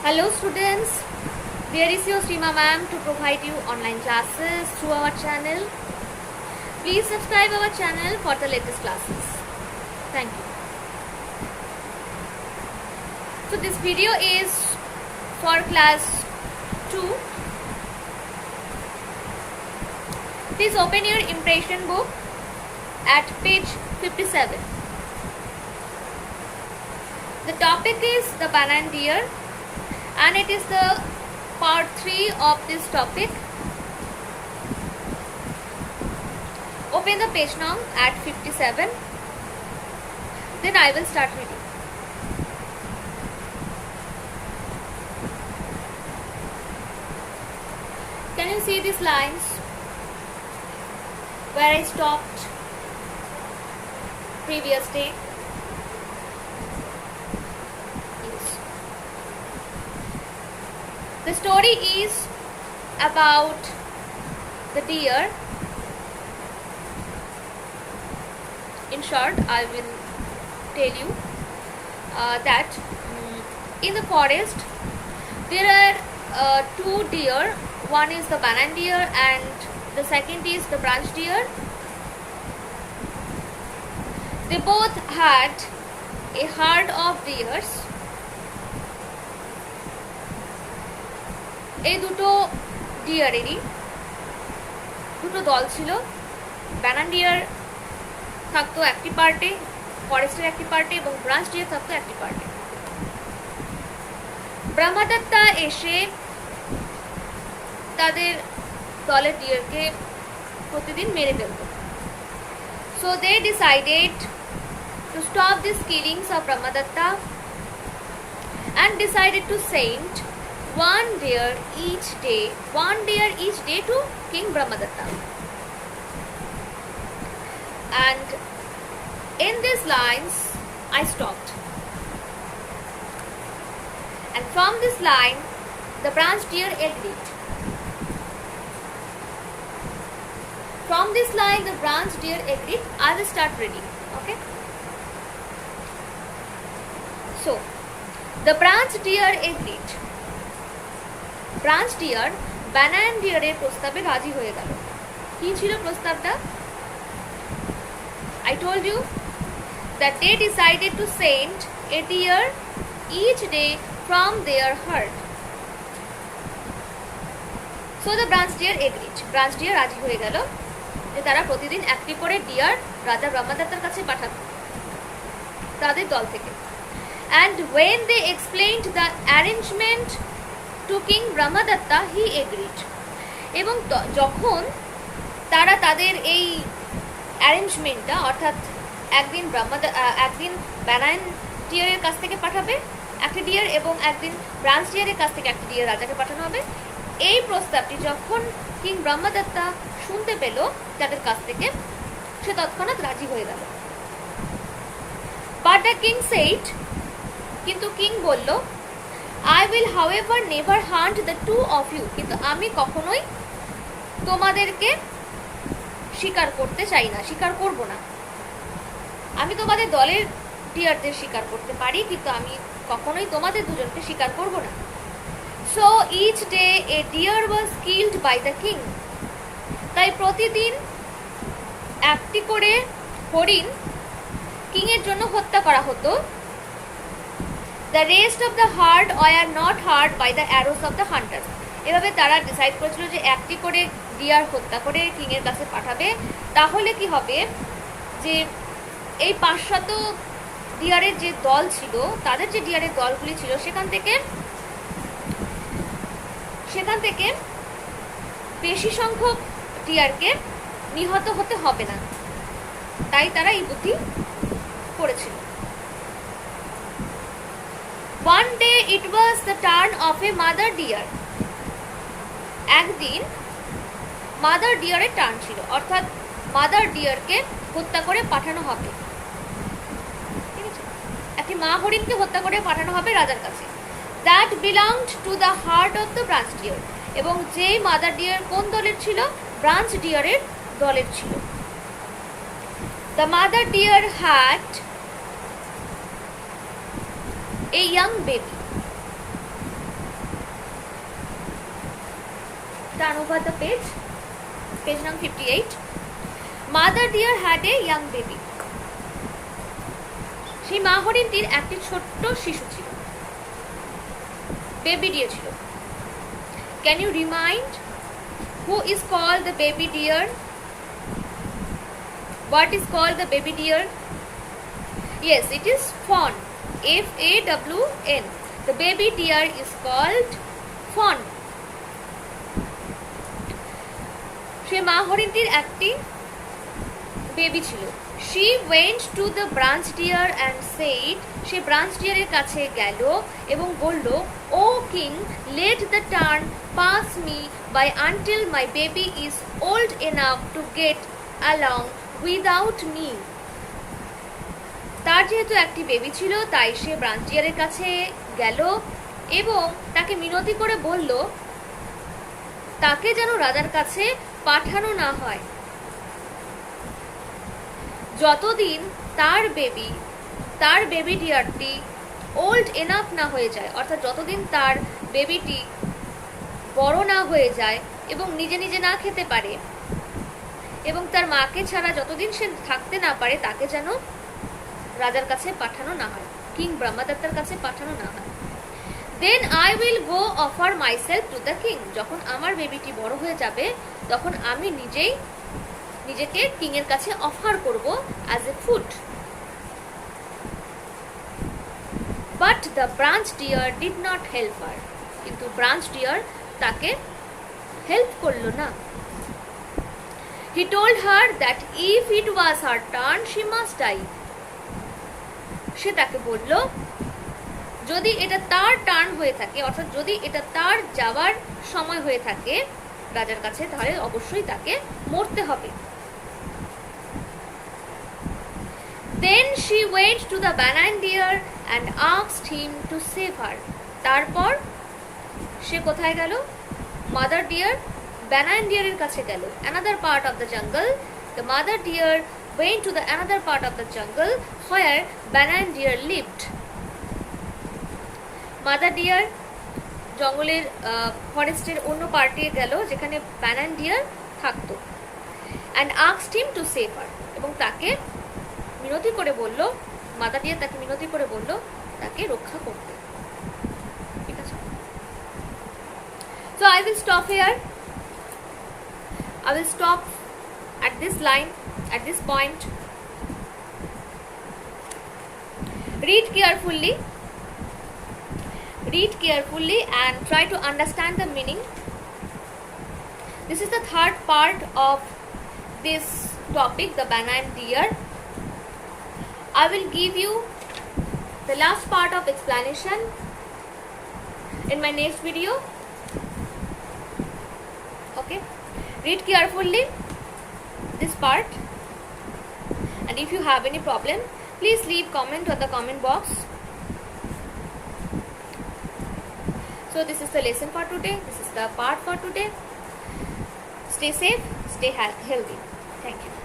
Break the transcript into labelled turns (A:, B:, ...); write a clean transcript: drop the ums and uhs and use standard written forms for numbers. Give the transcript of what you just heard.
A: Hello students, here is your Srima ma'am to provide you online classes through our channel. Please subscribe our channel for the latest classes. Thank you. So this video is for class 2. Please open your impression book at page 57. The topic is the banana deer, and it is the part 3 of this topic. Open the page now at 57. Then I will start reading. Can you see these lines where I stopped previous day? The story is about the deer. In short, I will tell you that in the forest there are two deer. One is the banana deer and the second is the branch deer. They both had a herd of deers. এই দুটো ডিয়ারেরই দুটো দল ছিল। ব্যানান deer থাকতো একটি পার্টে, ফরেস্টের একটি পার্টে, এবং ব্রাঞ্চ ডিয়ার থাকতো একটি পার্টে। ব্রহ্মদত্তা এসে তাদের দলের ডিয়ারকে প্রতিদিন মেরে ফেলত। So they decided to stop this killings of Brahmadatta and decided to send one deer each day to King Brahmadatta. And in these lines I stopped, and from this line the branch deer agreed. From this line the branch deer agreed. I will start reading. Okay, so the branch deer agreed. Branch deer banyan ডিয়ারের প্রস্তাবে রাজি হয়ে গেল। কি ছিল প্রস্তাবটা? I told you that they decided to send a deer each day from their herd. So the branch deer agreed. Branch deer রাজি হয়ে গেল যে তারা প্রতিদিন একটি করে ডিয়ার রাজা ব্রহ্মদত্তার কাছে পাঠাবে তাদের দল থেকে। And when they explained the arrangement to King Brahmadatta, he agreed. এবং যখন তারা তাদের এই অ্যারেঞ্জমেন্টটা, অর্থাৎ একদিন ব্যানান ডিয়ারের কাছ থেকে পাঠাবে একটি ডিয়ার এবং একদিন ব্রাঞ্চ ডিয়ারের কাছ থেকে একটি ডিয়ার রাজাকে পাঠানো হবে, এই প্রস্তাবটি যখন কিং ব্রহ্মদত্তা শুনতে পেল তাদের কাছ থেকে, সে তৎক্ষণাৎ রাজি হয়ে গেল। But the king said, কিন্তু কিং বলল, I will however never hunt the two of you. কিন্তু আমি কখনোই তোমাদেরকে শিকার করতে চাই না, শিকার করব না। আমি তোমাদের দলের ডিয়ারদের শিকার করতে পারি, কিন্তু আমি কখনোই তোমাদের দুজনকে শিকার করব না। So each day a deer was killed by the king. তাই প্রতিদিন একটি করে হরিণ কিং এর জন্য হত্যা করা হতো। The rest of the herd were not hurt by the arrows of the hunters. এভাবে তারা ডিসাইড করেছিল যে একটি করে ডিয়ার হত্যা করে কিং এর কাছে পাঠাবে, তাহলে কি হবে যে এই 500 ডিয়ারের যে দল ছিল, তাদের যে ডিয়ারের দলগুলি ছিল, সেখান থেকে বেশি সংখ্যক ডিয়ারকে নিহত হতে হবে না। তাই তারা এই বুদ্ধি করেছিল। One day it was the turn of a mother deer. একদিন মাদার ডিয়ারের টার্ন ছিল, অর্থাৎ মাদার ডিয়ারকে হত্যা করে পাঠানো হবে। ঠিক আছে, একটি মা হরিণকে হত্যা করে পাঠানো হবে রাজার কাছে। That belonged to the herd of the branch deer. এবং যেই মাদার ডিয়ার কোন দলের ছিল? ব্রাঞ্চ ডিয়ারের দলের ছিল। The mother deer had a young baby. turn over the page. Page number 58. Mother deer had a young baby. সেই মা হরিণটির একটি ছোট্ট শিশু ছিল, বেবি ডিয়ার ছিল। Can you remind who is called the baby deer? What is called the baby deer? Yes, it is fawn. F-A-W-N. The baby deer is called fawn. সেই মা হরিণটির একটি বেবি ছিল। She went to the branch deer and said, সে branch ডিয়ারের কাছে গেল এবং বলল, O king, let the turn pass me by until my baby is old enough to get along without me. তার যেহেতু একটি বেবি ছিল, তাই সে ব্রাঞ্চ ডিয়ারের কাছে গেল এবং তাকে মিনতি করে বলল তাকে যেন রাজার কাছে পাঠানো না হয়, যতদিন তার বেবি ডিয়ারটি ওল্ড এনাফ না হয়ে যায়, অর্থাৎ যতদিন তার বেবিটি বড় না হয়ে যায় এবং নিজে নিজে না খেতে পারে এবং তার মাকে ছাড়া যতদিন সে থাকতে না পারে, তাকে যেন রাজার কাছে পাঠানো না হয়, কিং ব্রহ্মদত্তার কাছে পাঠানো না হয়। Then I will go offer myself to the king. যখন আমার বেবিটি বড় হয়ে যাবে, তখন আমি নিজেকে কিং এর কাছে অফার করব as a food. But the branch deer did not help her. কিন্তু ব্রাঞ্চ ডিয়ার তাকে হেল্প করলো না। He told her that if it was her turn, she must die. সে তাকে বলল, যদি এটা তার টার্ন হয়ে থাকে, অর্থাৎ যদি এটা তার যাওয়ার সময় হয়ে থাকে রাজার কাছে, তাহলে অবশ্যই তাকে মরতে হবে। Then she went to the banyan deer and asked him to save her. তারপর সে কোথায় গেল? মাদার ডিয়ার banyan deer এর কাছে গেল। Another part of the jungle. The mother deer went to the another part of the jungle where banyan deer lived. Mother deer জঙ্গলের ফরেস্টের অন্য পার্টে গেল যেখানে banyan deer থাকতো। And asked him to save her. এবং তাকে মিনতি করে বলল, মাদার ডিয়ার তাকে মিনতি করে বলল তাকে রক্ষা করতে। ঠিক আছে? So I will stop here. I will stop at this line, at this point. Read carefully and try to understand the meaning. This is the third part of this topic, the banyan deer. I will give you the last part of explanation in my next video. Okay, read carefully this part, and if you have any problem, please leave comment on the comment box. So this is the lesson for today. This is the part for today. Stay safe, stay healthy. Thank you.